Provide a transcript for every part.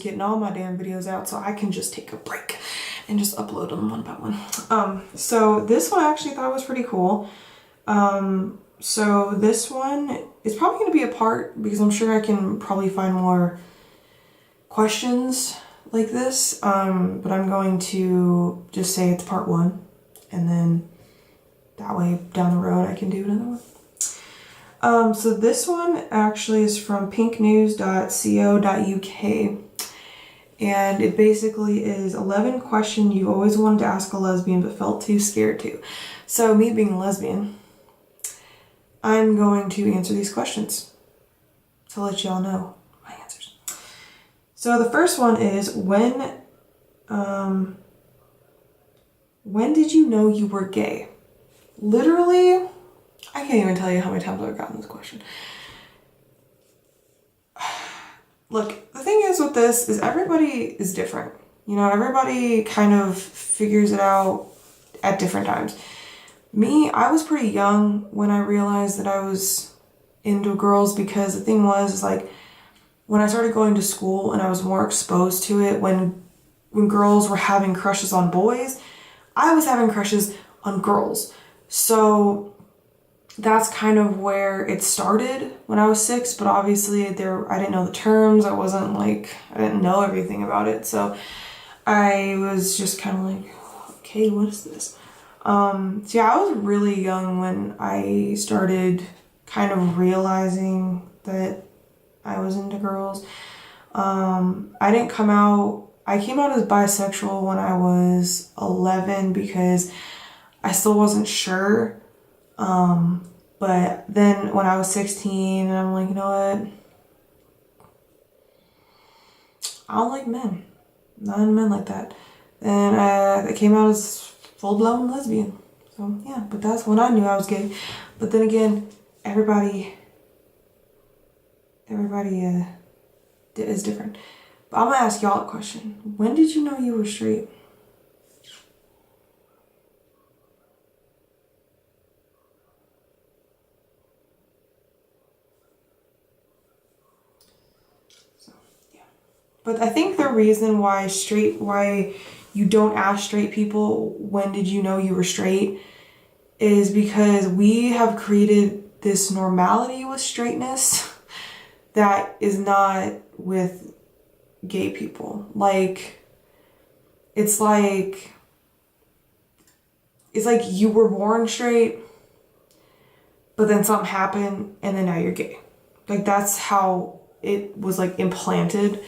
getting all my damn videos out, so I can just take a break and just upload them one by one. So this one I actually thought was pretty cool. So this one is probably going to be a part because I'm sure I can probably find more questions like this. But I'm going to just say it's part 1, and then that way down the road I can do another one. So this one actually is from pinknews.co.uk, and it basically is 11 questions you always wanted to ask a lesbian but felt too scared to. So me being a lesbian, I'm going to answer these questions to let y'all know my answers. So the first one is when did you know you were gay? Literally, I can't even tell you how many times I've gotten this question. Look, the thing is with this is everybody is different. You know, everybody kind of figures it out at different times. Me, I was pretty young when I realized that I was into girls, because the thing was like when I started going to school and I was more exposed to it, when girls were having crushes on boys, I was having crushes on girls. So that's kind of where it started when I was 6, but obviously I didn't know the terms. I didn't know everything about it. So I was just kind of like, okay, what is this? So yeah, I was really young when I started kind of realizing that I was into girls. I came out as bisexual when I was 11 because I still wasn't sure. But then when I was 16, I'm like, you know what? I don't like men. Not into men like that. And I came out as full-blown lesbian. So yeah, but that's when I knew I was gay. But then again, everybody is different. But I'm gonna ask y'all a question. When did you know you were straight? So yeah. But I think the reason why you don't ask straight people when did you know you were straight is because we have created this normality with straightness that is not with gay people. Like it's like you were born straight, but then something happened and then now you're gay. Like that's how it was like implanted,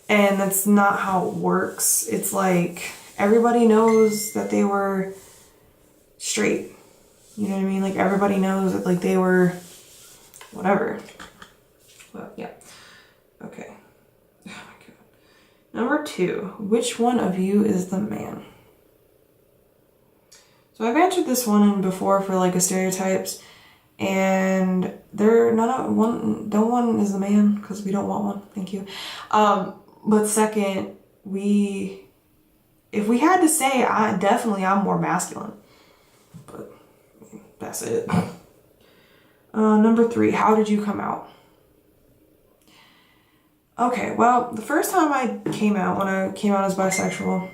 and that's not how it works. It's like everybody knows that they were straight. You know what I mean? Like everybody knows that like they were whatever. Well, yeah. Okay. Oh my God. Number 2, which one of you is the man? So I've answered this one before for like a stereotypes, and no one is the man because we don't want one. Thank you. But second, if we had to say, I'm more masculine. But that's it. Number 3, how did you come out? Okay, well, the first time I came out, when I came out as bisexual,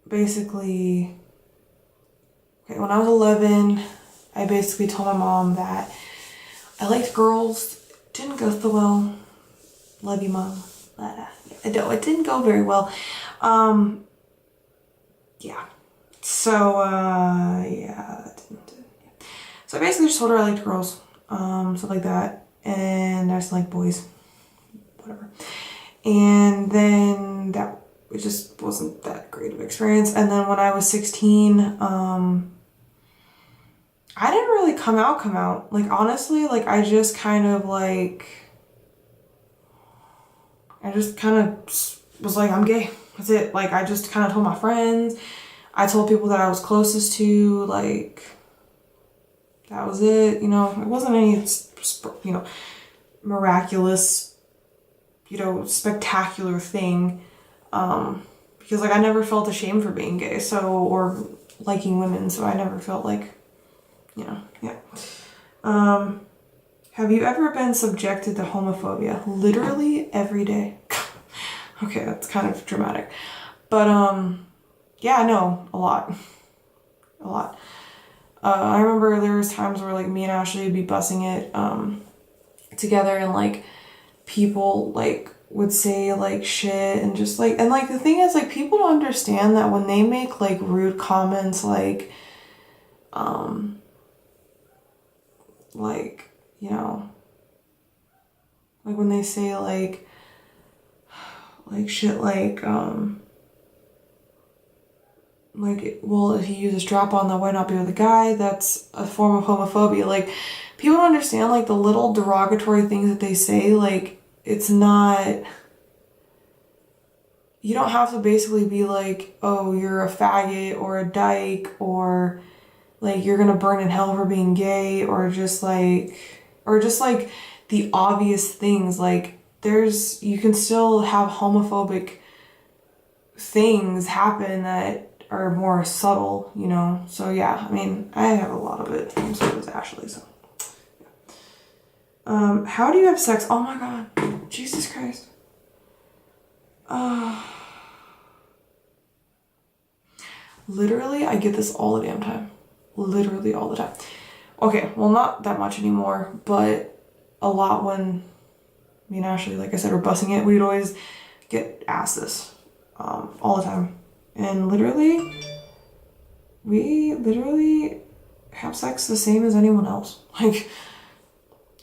basically, okay, when I was 11, I basically told my mom that I liked girls. Didn't go so well. Love you, Mom. It didn't go very well. Yeah. So, yeah. So I basically just told her I liked girls, stuff like that, and I just liked boys, whatever. And then it just wasn't that great of an experience. And then when I was 16, I didn't really come out. Like, honestly, like, I just kind of was like, I'm gay. That's it. Like, I just kind of told my friends. I told people that I was closest to, like, that was it. You know, it wasn't any, you know, miraculous, you know, spectacular thing. Because, like, I never felt ashamed for being gay, or liking women, so I never felt like, you know, yeah. Have you ever been subjected to homophobia? Literally every day. Okay, that's kind of dramatic. But, yeah, no, a lot. A lot. I remember there was times where, like, me and Ashley would be bussing it, together, and, like, people, like, would say, like, shit, and just, like, and, like, the thing is, like, people don't understand that when they make, like, rude comments, like, you know, like, when they say, like shit, like, well, if you use a strap on, then why not be with a guy? That's a form of homophobia. Like, people don't understand, like, the little derogatory things that they say. Like, it's not, you don't have to basically be like, oh, you're a faggot or a dyke, or like you're gonna burn in hell for being gay, or just like the obvious things. Like, you can still have homophobic things happen that are more subtle, you know? So yeah, I mean, I have a lot of it, and so does Ashley, so. How do you have sex? Oh my God, Jesus Christ. Literally, I get this all the damn time. Literally all the time. Okay, well, not that much anymore, but a lot when me and Ashley, like I said, were bussing it, we'd always get asked this all the time. And we literally have sex the same as anyone else. Like,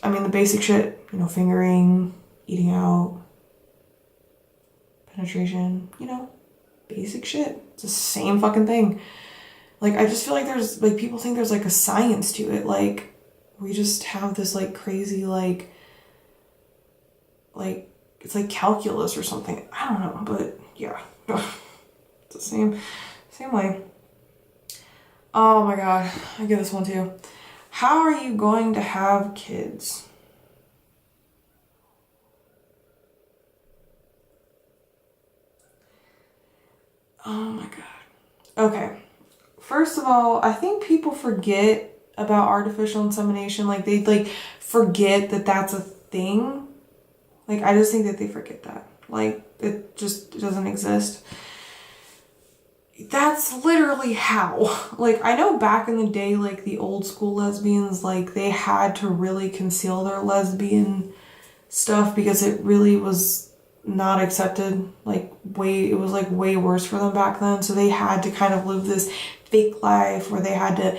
I mean, the basic shit, you know, fingering, eating out, penetration, you know, basic shit. It's the same fucking thing. Like, I just feel like there's, like, people think there's, like, a science to it. Like, we just have this, like, crazy, like, it's like calculus or something. I don't know, but yeah. It's the same way. Oh my God, I get this one too. How are you going to have kids? Oh my God. Okay. First of all, I think people forget about artificial insemination. Like, they, like, forget that that's a thing. Like, I just think that they forget that. Like, it just doesn't exist. That's literally how. Like, I know back in the day, like, the old school lesbians, like, they had to really conceal their lesbian stuff because it really was not accepted. Like, it was, like, way worse for them back then. So they had to kind of live this fake life where they had to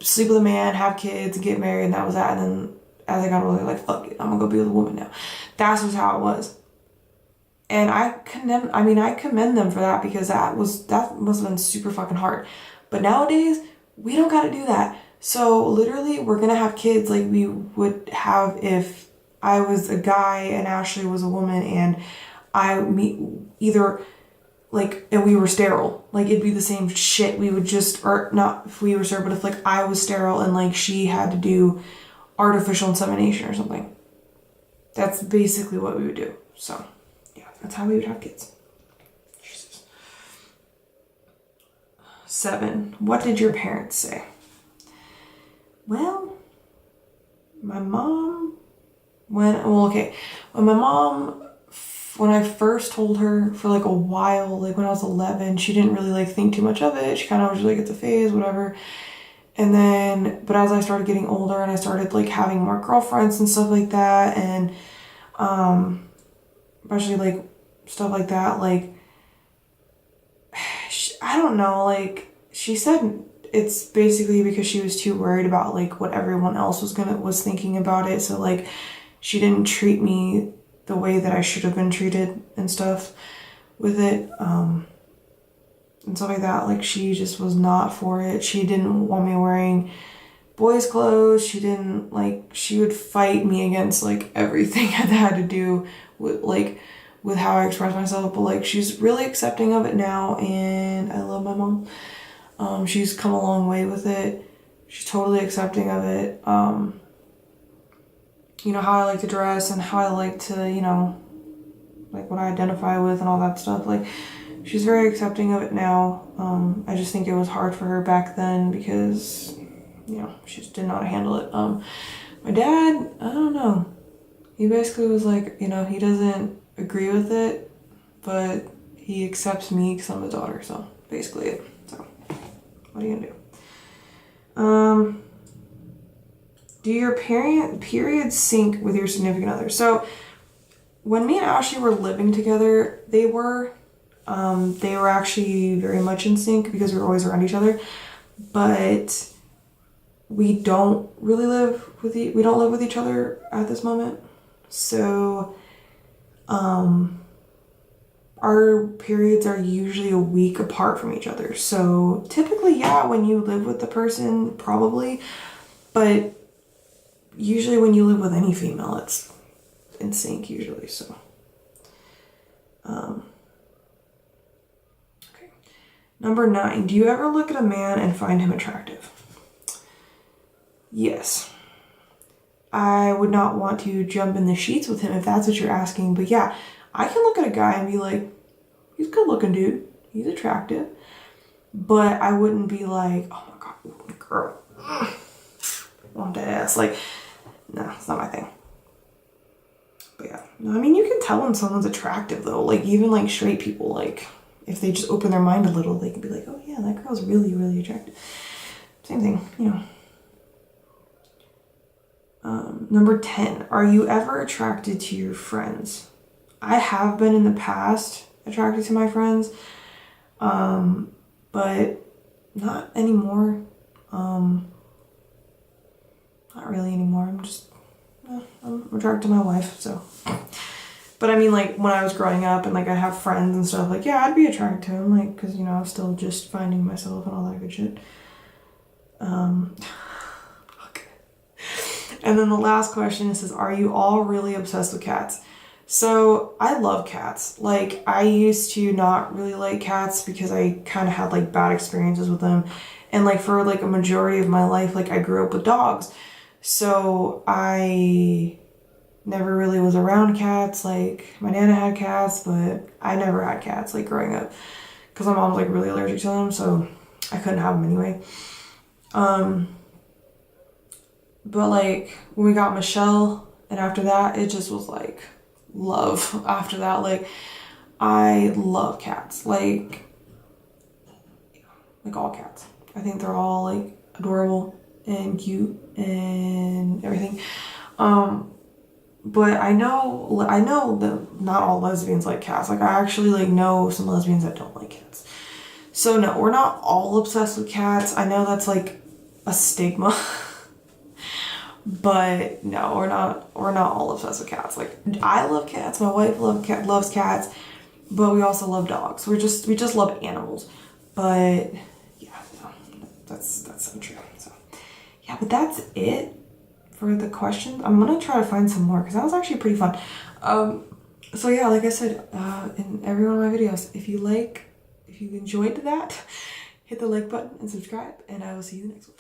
sleep with a man, have kids, get married, and that was that. And then as I got older, like, fuck it, I'm gonna go be with a woman now. That's just how it was. And I commend them for that, because that must have been super fucking hard. But nowadays, we don't gotta do that. So literally, we're gonna have kids like we would have if I was a guy and Ashley was a woman, and either like, and we were sterile. Like, it'd be the same shit. We would just, or not if we were sterile, but if, like, I was sterile and, like, she had to do artificial insemination or something. That's basically what we would do. So, yeah, that's how we would have kids. Jesus. 7. What did your parents say? Well, my mom when my mom, when I first told her for like a while, like when I was 11, she didn't really like think too much of it. She kind of was like, it's a phase, whatever. And then, but as I started getting older and I started like having more girlfriends and stuff like that, and especially like stuff like that, like, I don't know, like, she said it's basically because she was too worried about like what everyone else was thinking about it. So like, she didn't treat me the way that I should have been treated and stuff with it, and stuff like that. Like, she just was not for it. She didn't want me wearing boys' clothes. She didn't, like, she would fight me against like everything that had to do with how I express myself. But like, she's really accepting of it now, and I love my mom. She's come a long way with it. She's totally accepting of it. You know, how I like to dress and how I like to, you know, like what I identify with and all that stuff. Like, she's very accepting of it now. I just think it was hard for her back then because, you know, she just didn't know how to handle it. My dad, I don't know. He basically was like, you know, he doesn't agree with it, but he accepts me because I'm his daughter. So basically it. So what are you gonna do? Do your periods sync with your significant other? So when me and Ashley were living together, they were actually very much in sync because we were always around each other. But we don't really live with we don't live with each other at this moment. So our periods are usually a week apart from each other. So typically, yeah, when you live with the person, probably, but usually when you live with any female, it's in sync usually. So okay. Number 9, do you ever look at a man and find him attractive? Yes. I would not want to jump in the sheets with him if that's what you're asking, but yeah, I can look at a guy and be like, he's a good looking dude, he's attractive, but I wouldn't be like, oh my god, girl, want that ass. Like, no, it's not my thing. But yeah, no, I mean, you can tell when someone's attractive though, like even like straight people, like if they just open their mind a little, they can be like, oh yeah, that girl's really, really attractive. Same thing, you know. Number 10, are you ever attracted to your friends? I have been in the past attracted to my friends, but not anymore. Not really anymore. I'm attracted to my wife, so. But I mean, like, when I was growing up and, like, I have friends and stuff, like, yeah, I'd be attracted to him, like, because, you know, I was still just finding myself and all that good shit. And then the last question says, are you all really obsessed with cats? So I love cats. Like, I used to not really like cats because I kind of had like bad experiences with them. And like for like a majority of my life, like I grew up with dogs. So I never really was around cats. Like my Nana had cats, but I never had cats like growing up because my mom was like really allergic to them. So I couldn't have them anyway. But like when we got Michelle and after that, it just was like love after that. Like I love cats, like all cats. I think they're all like adorable and cute and everything. But I know that not all lesbians like cats. Like I actually like know some lesbians that don't like cats. So no, we're not all obsessed with cats. I know that's like a stigma. But no, we're not all obsessed with cats. Like I love cats, my wife loves cats, but we also love dogs. We just love animals. But yeah, no, that's untrue. So yeah, but that's it for the questions. I'm gonna try to find some more because that was actually pretty fun. So yeah, like I said, in every one of my videos, if you enjoyed that, hit the like button and subscribe, and I will see you in the next one.